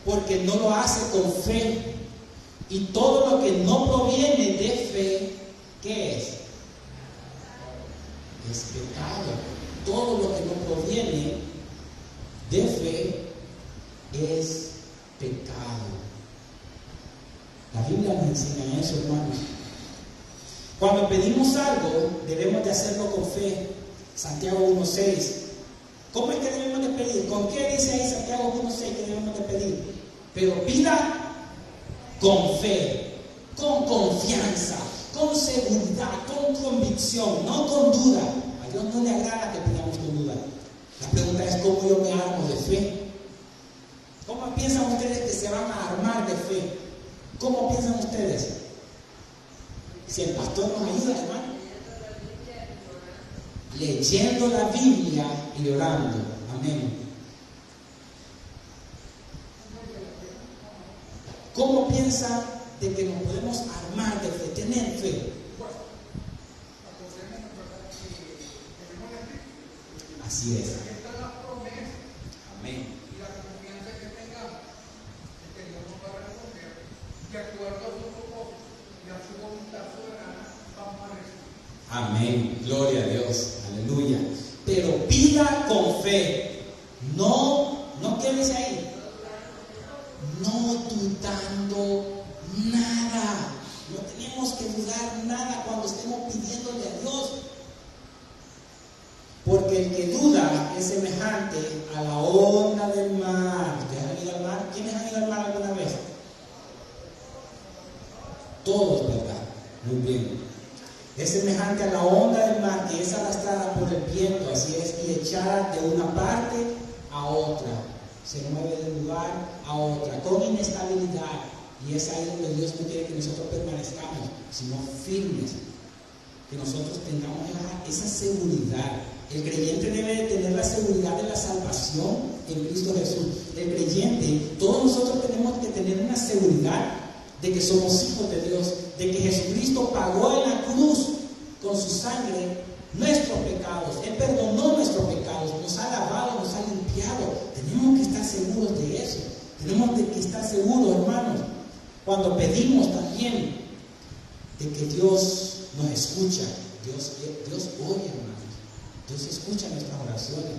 porque no lo hace con fe. Y todo lo que no proviene de fe, ¿qué es? Es pecado. Todo lo que no proviene de fe es pecado. La Biblia nos enseña eso, hermanos. Cuando pedimos algo, debemos de hacerlo con fe. Santiago 1:6. ¿Cómo es que debemos de pedir? ¿Con qué dice ahí Santiago 1:6 que debemos de pedir? Pero pida con fe, con confianza, con seguridad, con convicción, no con duda. A Dios no le agrada que tengamos con duda. La pregunta es: ¿cómo yo me armo de fe? ¿Cómo piensan ustedes que se van a armar de fe? ¿Cómo piensan ustedes? Si el pastor nos ayuda, hermano. Leyendo la Biblia y orando. Amén. ¿Cómo piensan de que nos podemos armar de fe, tener fe? Así es. Amén. Y la confianza que tengamos de que Dios nos va a responder, de acuerdo a su propósito y a su voluntad soberana, vamos a recibir. Amén. Gloria a Dios. Aleluya. Pero pida con fe. No, ¿qué dice ahí? No dudando nada. No tenemos que dudar nada cuando estemos pidiéndole a Dios. Porque el que duda es semejante a la onda del mar. ¿Ustedes han ido al mar? ¿Quiénes han ido al mar alguna vez? Todos, ¿verdad? Muy bien. Es semejante a la onda del mar que es arrastrada por el viento, así es, y echada de una parte a otra. Se mueve de un lugar a otra, con inestabilidad. Y es ahí donde Dios no quiere que nosotros permanezcamos, sino firmes. Que nosotros tengamos esa seguridad. El creyente debe de tener la seguridad de la salvación en Cristo Jesús. El creyente, todos nosotros tenemos que tener una seguridad de que somos hijos de Dios, de que Jesucristo pagó en la cruz con su sangre nuestros pecados. Él perdonó nuestros pecados, nos ha lavado, nos ha limpiado. Tenemos que estar seguros de eso. Tenemos que estar seguros, hermanos, cuando pedimos también de que Dios nos escucha. Dios oye, hermanos. Dios escucha nuestras oraciones.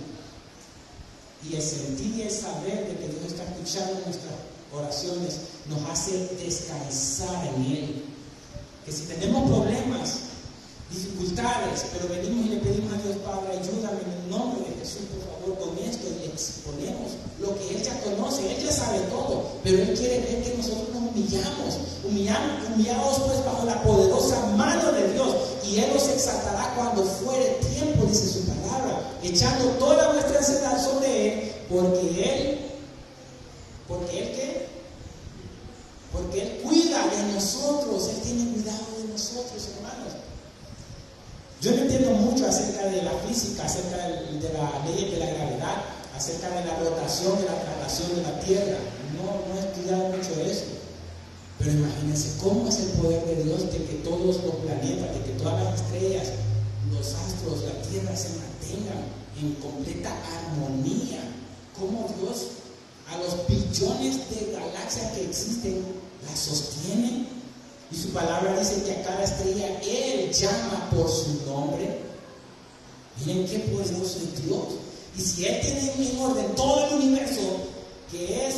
Y el sentir y el saber de que Dios está escuchando nuestras oraciones nos hace descansar en Él. Que si tenemos problemas, dificultades, pero venimos y le pedimos a Dios: Padre, ayúdame en el nombre de Jesús, por favor, con esto, y le exponemos lo que Él ya conoce. Él ya sabe todo, pero Él quiere ver que nosotros nos humillados pues bajo la poderosa mano de Dios, y Él nos exaltará cuando fuere tiempo, dice su palabra, echando toda nuestra ansiedad sobre Él, porque Él cuida de nosotros. Él tiene cuidado de nosotros, hermanos. Yo no entiendo mucho acerca de la física, acerca de la ley de la gravedad, acerca de la rotación, de la traslación de la Tierra. No he estudiado mucho eso. Pero imagínense cómo es el poder de Dios de que todos los planetas, de que todas las estrellas, los astros, la Tierra se mantengan en completa armonía. Cómo Dios a los billones de galaxias que existen las sostiene. Y su palabra dice que a cada estrella Él llama por su nombre. Miren qué poderoso es Dios. Y si Él tiene en orden todo el universo, que es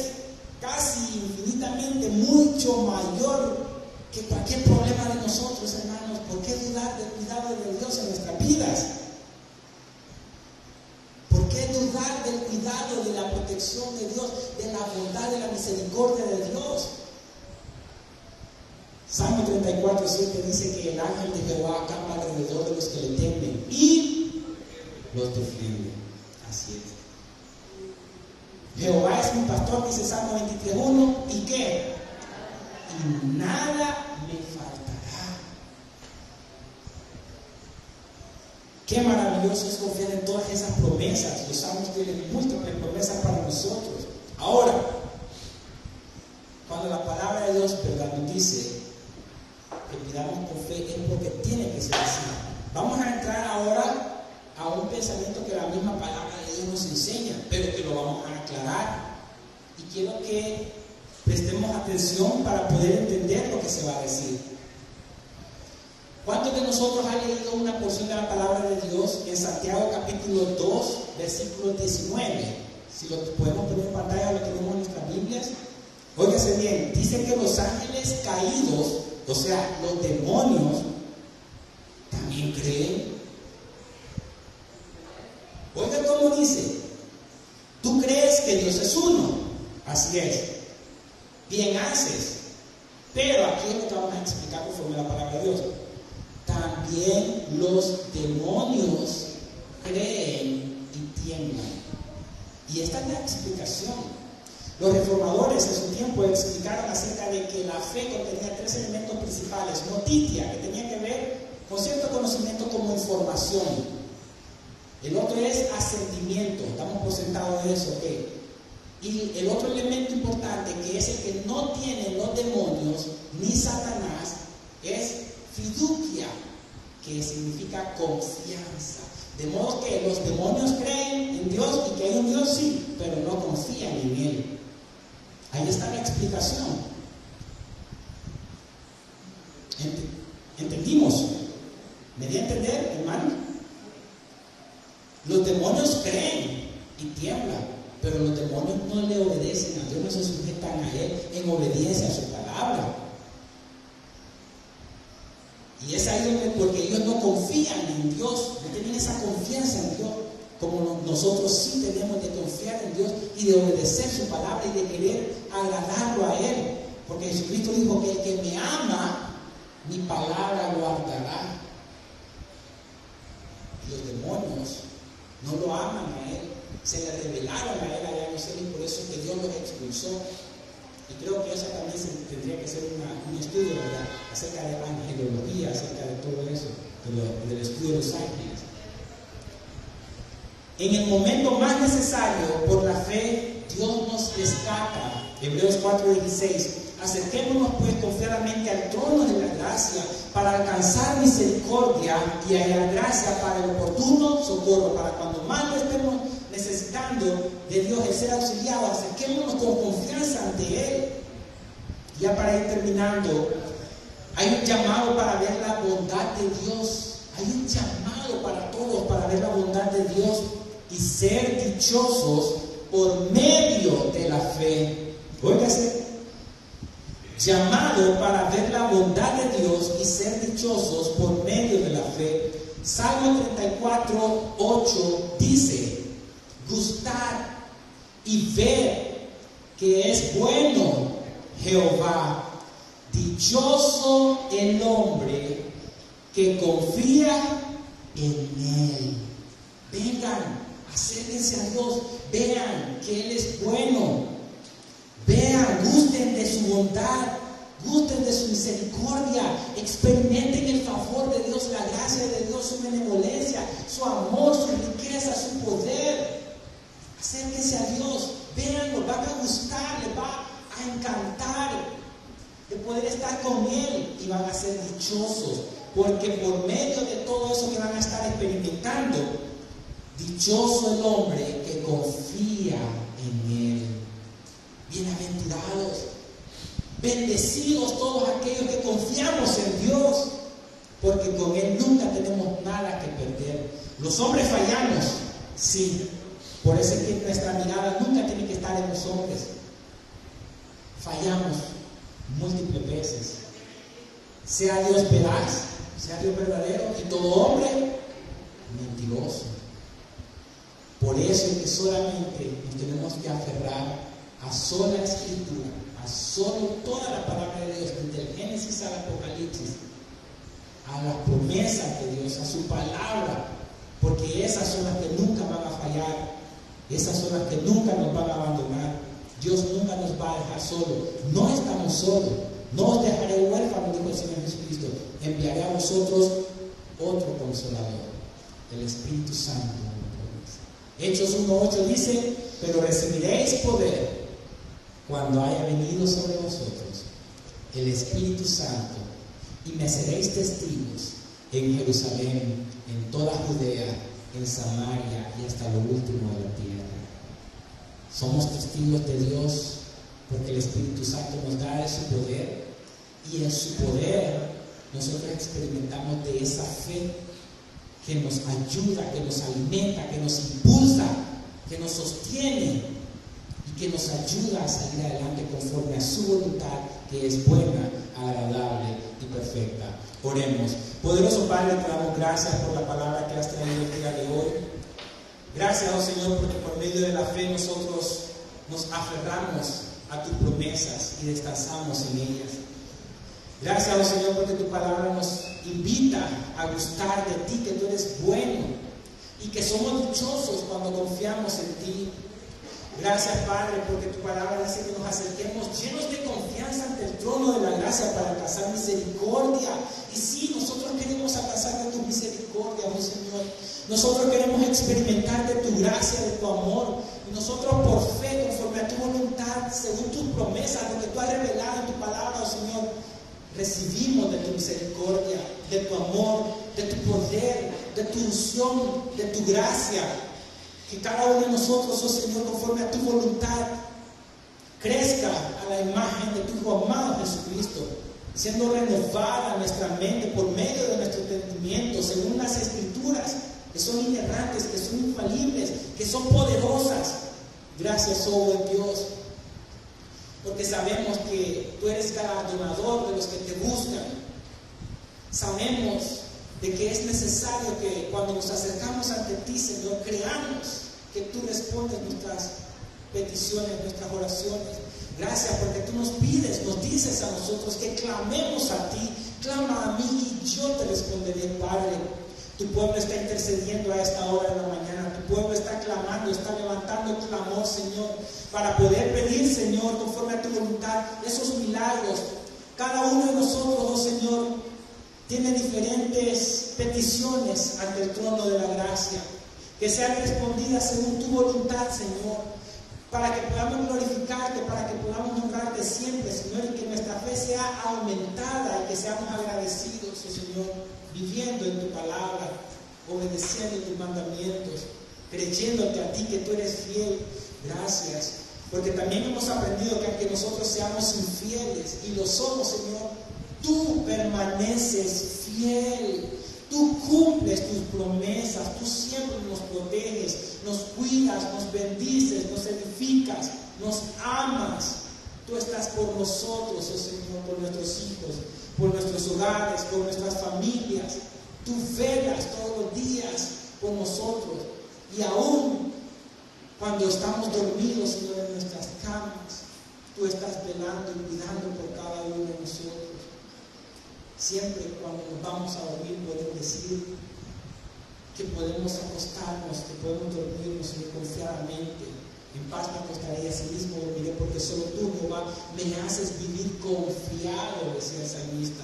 casi infinitamente mucho mayor que cualquier problema de nosotros, hermanos, ¿por qué dudar del cuidado de Dios en nuestras vidas? ¿Por qué dudar del cuidado, de la protección de Dios, de la bondad, de la misericordia de Dios? Salmo 34:7 dice que el ángel de Jehová acampa alrededor de los que le temen y los defiende. Así es. Jehová es mi pastor, dice Salmo 23:1. ¿Y qué? Y nada me faltará. Qué maravilloso es confiar en todas esas promesas. Los salmos tienen múltiples promesas para nosotros. Ahora, cuando la palabra de Dios, ¿verdad?, nos dice que pidamos con fe, es porque tiene que ser así. Vamos a entrar ahora a un pensamiento que la misma palabra de Dios nos enseña, pero que lo vamos a aclarar. Y quiero que prestemos atención para poder entender lo que se va a decir. ¿Cuántos de nosotros han leído una porción de la palabra de Dios en Santiago capítulo 2, versículo 19? Si lo podemos poner en pantalla, lo tenemos en nuestras Biblias. Óigase bien, dice que los ángeles caídos, o sea, los demonios, también creen. Oiga cómo dice: tú crees que Dios es uno. Así es. Bien haces. Pero aquí es lo que vamos a explicar conforme a la palabra de Dios. también los demonios creen y tiemblan. Y esta es la explicación. Los reformadores en su tiempo explicaron acerca de que la fe contenía 3 elementos principales. Notitia, que tenía que ver con cierto conocimiento como información. El otro es asentimiento, estamos por sentado de eso, ¿ok? Y el otro elemento importante, que es el que no tienen los demonios ni Satanás, es fiducia, que significa confianza. De modo que los demonios creen en Dios y que hay un Dios, sí, pero no confían en Él. Ahí está la explicación. ¿Entendimos? ¿Me di a entender, hermano? Los demonios creen y tiemblan, pero los demonios no le obedecen a Dios, no se sujetan a Él en obediencia a su palabra. Y es ahí donde, porque ellos no confían en Dios, no tienen esa confianza en Dios, como nosotros sí tenemos de confiar en Dios y de obedecer su palabra y de querer agradarlo a Él. Porque Jesucristo dijo que el que me ama, mi palabra guardará. Y los demonios no lo aman a Él, se le rebelaron a Él allá en los cielos, y por eso que Dios los expulsó. Y creo que eso también tendría que ser un estudio, ¿verdad?, acerca de angelología, acerca de todo eso, del estudio de los ángeles. En el momento más necesario, por la fe, Dios nos rescata. Hebreos 4:16. Acerquémonos pues confiadamente al trono de la gracia para alcanzar misericordia y hallar gracia para el oportuno socorro, para cuando más lo estemos necesitando de Dios, el ser auxiliado. Acerquémonos con confianza ante Él. Ya para ir terminando, hay un llamado para ver la bondad de Dios. Hay un llamado para todos para ver la bondad de Dios y ser dichosos por medio de la fe. Óigase, llamado para ver la bondad de Dios y ser dichosos por medio de la fe. Salmo 34:8 dice: gustar y ver que es bueno Jehová, dichoso el hombre que confía en Él. Vengan, acérquense a Dios, vean que Él es bueno, vean, gusten de su bondad, gusten de su misericordia, experimenten el favor de Dios, la gracia de Dios, su benevolencia, su amor, su riqueza, su poder. Acérquense a Dios, véanlo, van a gustar, les va a encantar de poder estar con Él y van a ser dichosos, porque por medio de todo eso que van a estar experimentando, dichoso el hombre que confía en Él. Bienaventurados, bendecidos todos aquellos que confiamos en Dios, porque con Él nunca tenemos nada que perder. Los hombres fallamos, sí, por eso es que nuestra mirada nunca tiene que estar en los hombres. Fallamos múltiples veces, sea Dios veraz, sea Dios verdadero, y todo hombre mentiroso. Por eso es que solamente nos tenemos que aferrar a sola escritura, a solo toda la palabra de Dios, desde el Génesis al Apocalipsis, a las promesas de Dios, a su palabra, porque esas son las que nunca van a fallar, esas son las que nunca nos van a abandonar. Dios nunca nos va a dejar solos, no estamos solos, no os dejaré huérfanos, dijo el Señor Jesucristo, enviaré a vosotros otro consolador, el Espíritu Santo. Hechos 1:8 dice: pero recibiréis poder cuando haya venido sobre vosotros el Espíritu Santo, y me seréis testigos en Jerusalén, en toda Judea, en Samaria y hasta lo último de la tierra. Somos testigos de Dios porque el Espíritu Santo nos da de su poder, y en su poder nosotros experimentamos de esa fe que nos ayuda, que nos alimenta, que nos impulsa, que nos sostiene y que nos ayuda a salir adelante conforme a su voluntad, que es buena, agradable y perfecta. Oremos. Poderoso Padre, te damos gracias por la palabra que has traído el día de hoy. Gracias, oh Señor, porque por medio de la fe nosotros nos aferramos a tus promesas y descansamos en ellas. Gracias, oh Señor, porque tu palabra nos invita invita a gustar de ti, que tú eres bueno y que somos dichosos cuando confiamos en ti. Gracias, Padre, porque tu palabra dice que nos acerquemos llenos de confianza ante el trono de la gracia para alcanzar misericordia. Y sí, nosotros queremos alcanzar de tu misericordia, oh Señor. Nosotros queremos experimentar de tu gracia, de tu amor. Y nosotros por fe, conforme a tu voluntad, según tus promesas, lo que tú has revelado en tu palabra, oh Señor, recibimos de tu misericordia, de tu amor, de tu poder, de tu unción, de tu gracia. Que cada uno de nosotros, oh Señor, conforme a tu voluntad, crezca a la imagen de tu Hijo amado Jesucristo, siendo renovada nuestra mente por medio de nuestro entendimiento, según las Escrituras, que son inerrantes, que son infalibles, que son poderosas. Gracias, oh buen Dios, porque sabemos que tú eres galardonador de los que te buscan. Sabemos de que es necesario que cuando nos acercamos ante ti, Señor, creamos que tú respondes nuestras peticiones, nuestras oraciones. Gracias porque tú nos pides, nos dices a nosotros que clamemos a ti. Clama a mí y yo te responderé, Padre. Tu pueblo está intercediendo a esta hora de la mañana. Tu pueblo está clamando, está levantando clamor, Señor, para poder pedir, Señor, conforme a tu voluntad, esos milagros. Cada uno de nosotros, oh Señor, tiene diferentes peticiones ante el trono de la gracia, que sean respondidas según tu voluntad, Señor, para que podamos glorificarte, para que podamos honrarte siempre, Señor, y que nuestra fe sea aumentada y que seamos agradecidos, oh Señor, viviendo en tu palabra, obedeciendo tus mandamientos, creyéndote a ti que tú eres fiel. Gracias, porque también hemos aprendido que aunque nosotros seamos infieles, y lo somos, Señor, tú permaneces fiel, tú cumples tus promesas, tú siempre nos proteges, nos cuidas, nos bendices, nos edificas, nos amas. Tú estás por nosotros, oh Señor, por nuestros hijos, por nuestros hogares, por nuestras familias. Tú velas todos los días por nosotros. Y aún cuando estamos dormidos, Señor, en nuestras camas, tú estás velando y cuidando por cada uno de nosotros. Siempre cuando nos vamos a dormir podemos decir que podemos acostarnos, que podemos dormirnos, Señor, confiadamente. En paz me acostaré y así mismo dormiré, porque solo tú, Jehová, me haces vivir confiado, decía el salmista.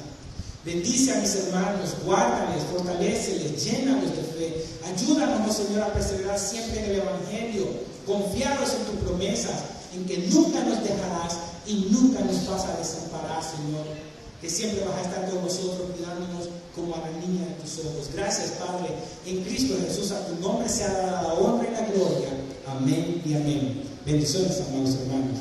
Bendice a mis hermanos, guárdales, fortaléceles, llénalos de fe. Ayúdanos, oh Señor, a perseverar siempre en el Evangelio, confiados en tus promesas, en que nunca nos dejarás y nunca nos vas a desamparar, Señor. Que siempre vas a estar con nosotros, cuidándonos como a la niña de tus ojos. Gracias, Padre, en Cristo Jesús, a tu nombre sea dada la honra y la gloria. Amén y amén. Bendiciones, amados hermanos.